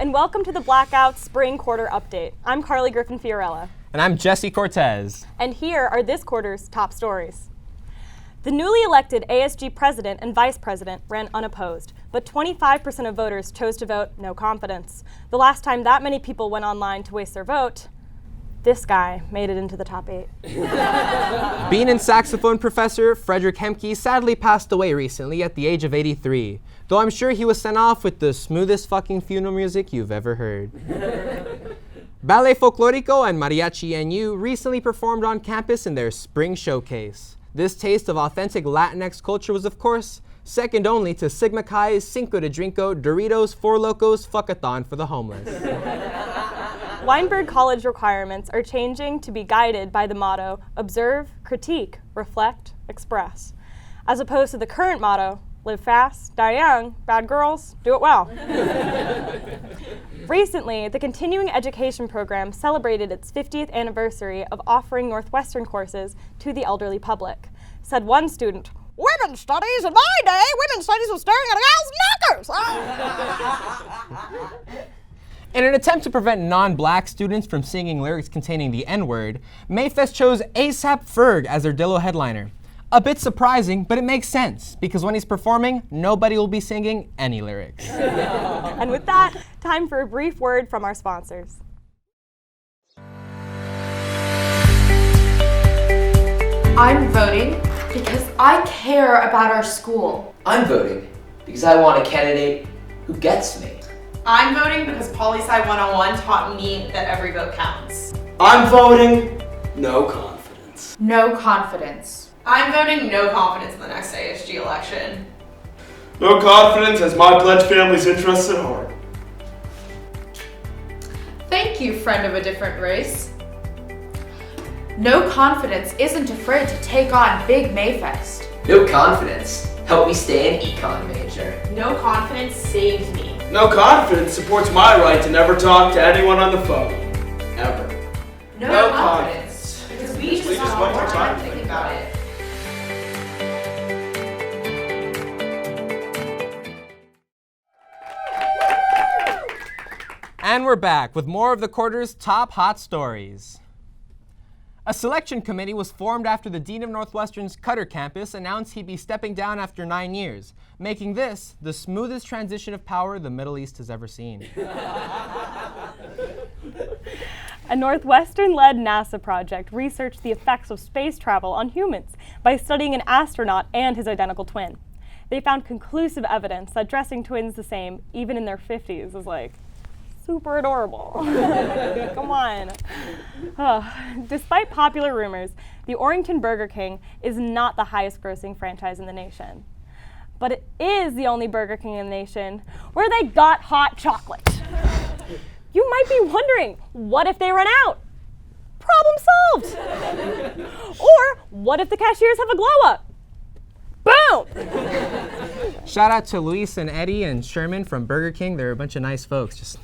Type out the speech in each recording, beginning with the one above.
and welcome to the Blackout Spring Quarter Update. I'm Carly Griffin-Fiorella. And I'm Jesse Cortez. And here are this quarter's top stories. The newly elected ASG president and vice president ran unopposed, but 25% of voters chose to vote no confidence. The last time that many people went online to waste their vote, this guy made it into the top 8. Bean and saxophone professor Frederick Hemke sadly passed away recently at the age of 83, though I'm sure he was sent off with the smoothest fucking funeral music you've ever heard. Ballet Folklorico and Mariachi NU recently performed on campus in their spring showcase. This taste of authentic Latinx culture was, of course, second only to Sigma Chi's Cinco de Drinko Doritos Four Locos Fuckathon for the homeless. Weinberg College requirements are changing to be guided by the motto, observe, critique, reflect, express, as opposed to the current motto, live fast, die young, bad girls, do it well. Recently, the continuing education program celebrated its 50th anniversary of offering Northwestern courses to the elderly public. Said one student, "Women's studies, in my day, women's studies was staring at a gal's knickers." In an attempt to prevent non-black students from singing lyrics containing the N-word, Mayfest chose A$AP Ferg as their Dillo headliner. A bit surprising, but it makes sense, because when he's performing, nobody will be singing any lyrics. And with that, time for a brief word from our sponsors. I'm voting because I care about our school. I'm voting because I want a candidate who gets me. I'm voting because Poli-Sci 101 taught me that every vote counts. I'm voting no confidence. No confidence. I'm voting no confidence in the next ASG election. No confidence as my pledge family's interests at heart. Thank you, friend of a different race. No confidence isn't afraid to take on Big Mayfest. No confidence. Help me stay an econ major. No confidence saves me. No confidence supports my right to never talk to anyone on the phone. Ever. No confidence. Because we just want more time to think about it. And we're back with more of the quarter's top hot stories. A selection committee was formed after the dean of Northwestern's Cutter campus announced he'd be stepping down after 9 years, making this the smoothest transition of power the Middle East has ever seen. A Northwestern-led NASA project researched the effects of space travel on humans by studying an astronaut and his identical twin. They found conclusive evidence that dressing twins the same, even in their 50s, is like super adorable. Come on. Despite popular rumors, the Orrington Burger King is not the highest grossing franchise in the nation. But it is the only Burger King in the nation where they got hot chocolate. You might be wondering, what if they run out? Problem solved. Or what if the cashiers have a glow up? Boom! Shout out to Luis and Eddie and Sherman from Burger King. They're a bunch of nice folks.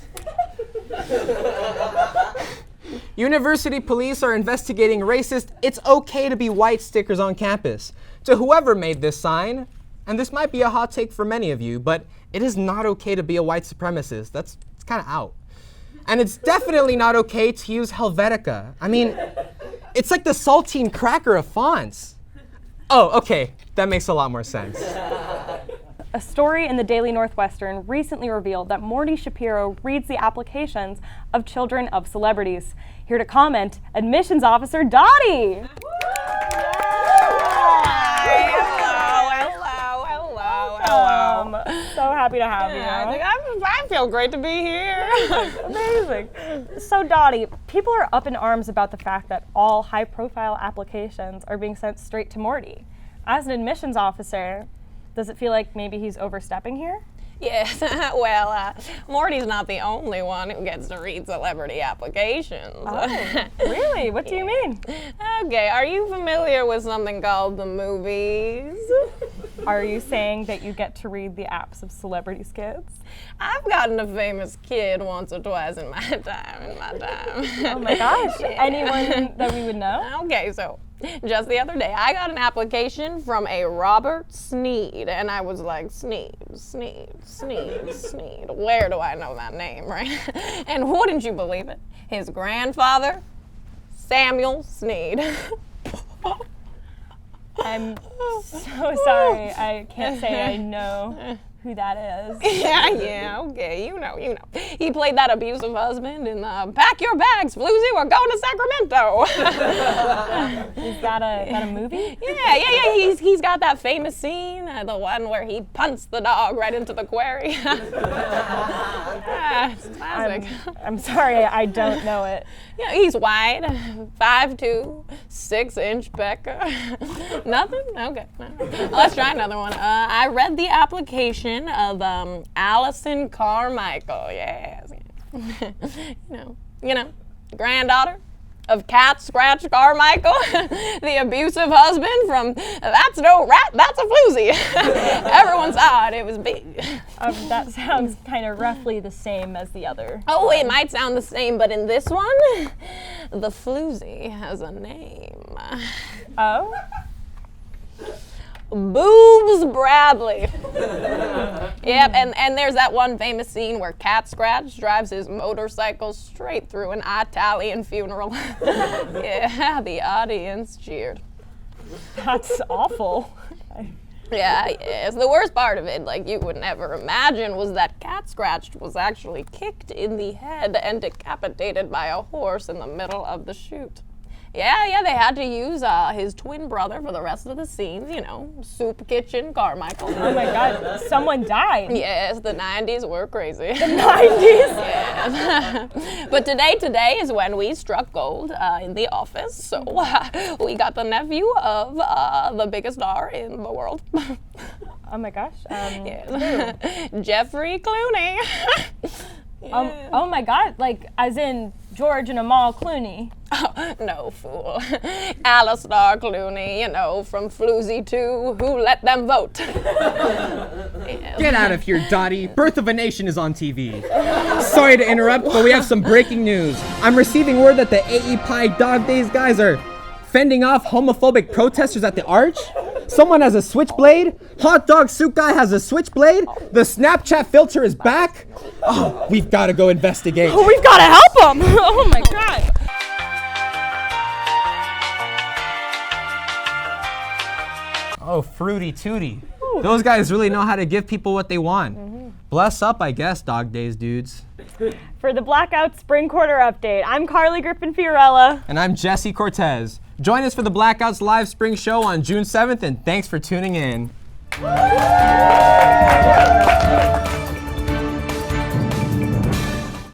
University police are investigating racist "it's okay to be white" stickers on campus. To whoever made this sign, and this might be a hot take for many of you, but it is not okay to be a white supremacist. It's kind of out. And it's definitely not okay to use Helvetica. I mean, it's like the saltine cracker of fonts. Oh, okay, that makes a lot more sense. A story in the Daily Northwestern recently revealed that Morty Shapiro reads the applications of children of celebrities. Here to comment, admissions officer Dottie. Hello. So happy to have you. I feel great to be here. Amazing. So Dottie, people are up in arms about the fact that all high-profile applications are being sent straight to Morty. As an admissions officer, does it feel like maybe he's overstepping here? Yes, well, Morty's not the only one who gets to read celebrity applications. Oh, really? What do you mean? Okay, are you familiar with something called the movies? Are you saying that you get to read the apps of celebrity skits? I've gotten a famous kid once or twice in my time. Oh my gosh. Anyone that we would know? Okay, so just the other day, I got an application from a Robert Sneed, and I was like, Sneed. Where do I know that name, right? And wouldn't you believe it? His grandfather, Samuel Sneed. I'm so sorry. I can't say I know who that is. Yeah, okay, you know. He played that abusive husband in Pack Your Bags, Floozy, we're going to Sacramento. Is that a movie? Yeah, he's got that famous scene, the one where he punts the dog right into the quarry. It's classic. I'm sorry, I don't know it. Yeah, he's wide, 5'2", 6-inch pecker. Nothing? Okay. Let's try another one. I read the application of Allison Carmichael. Yes. you know, granddaughter of Cat Scratch Carmichael, the abusive husband from That's No Rat, That's a Floozy. Everyone saw it. It was big. That sounds kind of roughly the same as the other. Oh, it might sound the same, but in this one, the Floozy has a name. Oh? Boobs Bradley. Yep, and there's that one famous scene where Cat Scratch drives his motorcycle straight through an Italian funeral. Yeah, the audience cheered. That's awful. Yeah, yes. The worst part of it, like you would never imagine, was that Cat Scratch was actually kicked in the head and decapitated by a horse in the middle of the shoot. Yeah, they had to use his twin brother for the rest of the scenes, Soup Kitchen Carmichael. Oh my God, someone died. Yes, the 90s were crazy. The 90s? Yes. But today is when we struck gold in the office, so we got the nephew of the biggest star in the world. Oh my gosh. Yes. Jeffrey Clooney. Yeah. Oh my God, like as in George and Amal Clooney. Oh, no, fool. Alistair Clooney, from Floozy 2, Who Let Them Vote. Yeah. Get out of here, Dottie. Birth of a Nation is on TV. Sorry to interrupt, but we have some breaking news. I'm receiving word that the AE Pi Dog Days guys are fending off homophobic protesters at the Arch. Someone has a switchblade. Hot Dog Soup Guy has a switchblade. The Snapchat filter is back. Oh, we've got to go investigate. Oh, we've got to help them. Oh my God. Oh, fruity tooty. Those guys really know how to give people what they want. Bless up, I guess, Dog Days dudes. For the Blackout Spring Quarter Update, I'm Carly Griffin-Fiorella. And I'm Jesse Cortez. Join us for the Blackouts live spring show on June 7th, and thanks for tuning in.